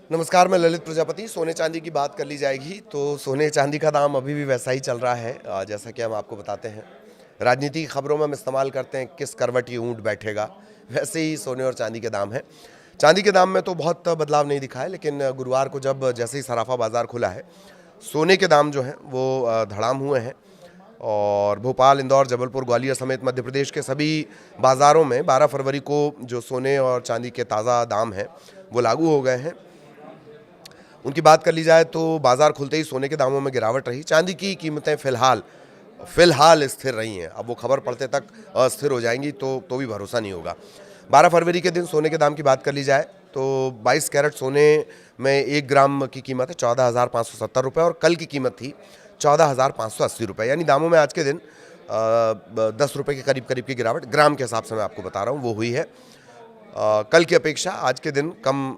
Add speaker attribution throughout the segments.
Speaker 1: नमस्कार, मैं ललित प्रजापति। सोने चांदी की बात कर ली जाएगी तो सोने चांदी का दाम अभी भी वैसा ही चल रहा है। जैसा कि हम आपको बताते हैं, राजनीति की खबरों में हम इस्तेमाल करते हैं किस करवट ये ऊँट बैठेगा, वैसे ही सोने और चांदी के दाम हैं। चांदी के दाम में तो बहुत बदलाव नहीं दिखा है, लेकिन गुरुवार को जब जैसे ही सराफा बाज़ार खुला है, सोने के दाम जो हैं वो धड़ाम हुए हैं। और भोपाल, इंदौर, जबलपुर, ग्वालियर समेत मध्य प्रदेश के सभी बाज़ारों में 12 फरवरी को जो सोने और चांदी के ताज़ा दाम हैं वो लागू हो गए हैं। उनकी बात कर ली जाए तो बाजार खुलते ही सोने के दामों में गिरावट रही। चांदी की कीमतें फिलहाल स्थिर रही हैं। अब वो खबर पड़ते तक अस्थिर हो जाएंगी तो भी भरोसा नहीं होगा। 12 फरवरी के दिन सोने के दाम की बात कर ली जाए तो 22 कैरेट सोने में 1 ग्राम की कीमत है 14,570 रुपये और कल की कीमत थी 14,580 रुपये। यानी दामों में आज के दिन 10 रुपये के करीब की गिरावट ग्राम के हिसाब से मैं आपको बता रहा हूँ वो हुई है। कल की अपेक्षा आज के दिन कम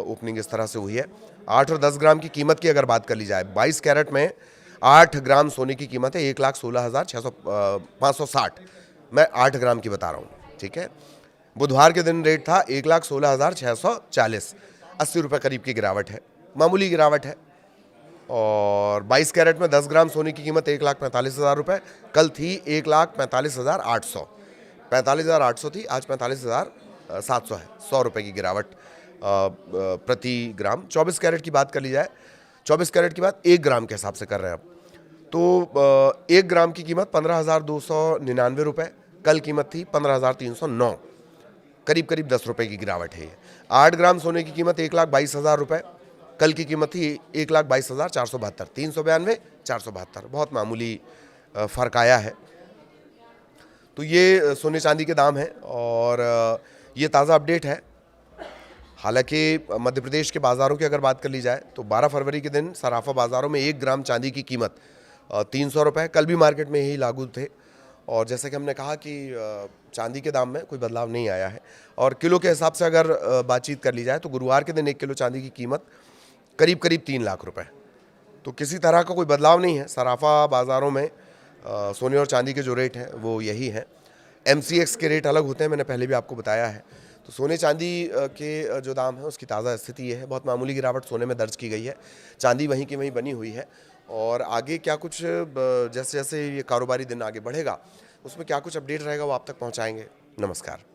Speaker 1: ओपनिंग इस तरह से हुई है। 8 और 10 ग्राम की कीमत की अगर बात कर ली जाए, 22 कैरेट में 8 ग्राम सोने की कीमत है 1,16,560। मैं 8 ग्राम की बता रहा हूँ, ठीक है। बुधवार के दिन रेट था 1,16,640, 80 रुपये करीब की गिरावट है, मामूली गिरावट है। और 22 कैरेट में 10 ग्राम सोने की कीमत 1,45,000 रुपये, कल थी 1,45,800। 45,800 थी, आज 45,700 है। 100 रुपये की गिरावट प्रति ग्राम। 24 कैरेट की बात कर ली जाए, 24 कैरेट की बात 1 ग्राम के हिसाब से कर रहे हैं अब तो 1 ग्राम की कीमत 15,299 रुपये, कल कीमत थी 15,309, करीब 10 रुपये की गिरावट है ये। 8 ग्राम सोने की कीमत 1,22,000 रुपये, कल की कीमत थी 1,22,472, 392, 472, बहुत मामूली फ़र्क आया है। तो ये सोने चांदी के दाम हैं और ये ताज़ा अपडेट है। हालांकि मध्य प्रदेश के बाज़ारों की अगर बात कर ली जाए तो 12 फरवरी के दिन सराफा बाज़ारों में 1 ग्राम चांदी की कीमत 300 रुपये, कल भी मार्केट में यही लागू थे। और जैसे कि हमने कहा कि चांदी के दाम में कोई बदलाव नहीं आया है। और किलो के हिसाब से अगर बातचीत कर ली जाए तो गुरुवार के दिन 1 किलो चांदी की कीमत करीब 3 लाख रुपए। तो किसी तरह का कोई बदलाव नहीं है। सराफा बाज़ारों में सोने और चांदी के जो रेट हैं वो यही हैं। MCX के रेट अलग होते हैं, मैंने पहले भी आपको बताया है। तो सोने चांदी के जो दाम है उसकी ताज़ा स्थिति ये है। बहुत मामूली गिरावट सोने में दर्ज की गई है, चांदी वहीं की वहीं बनी हुई है। और आगे क्या कुछ जैसे जैसे ये कारोबारी दिन आगे बढ़ेगा उसमें क्या कुछ अपडेट रहेगा वो आप तक पहुँचाएँगे। नमस्कार।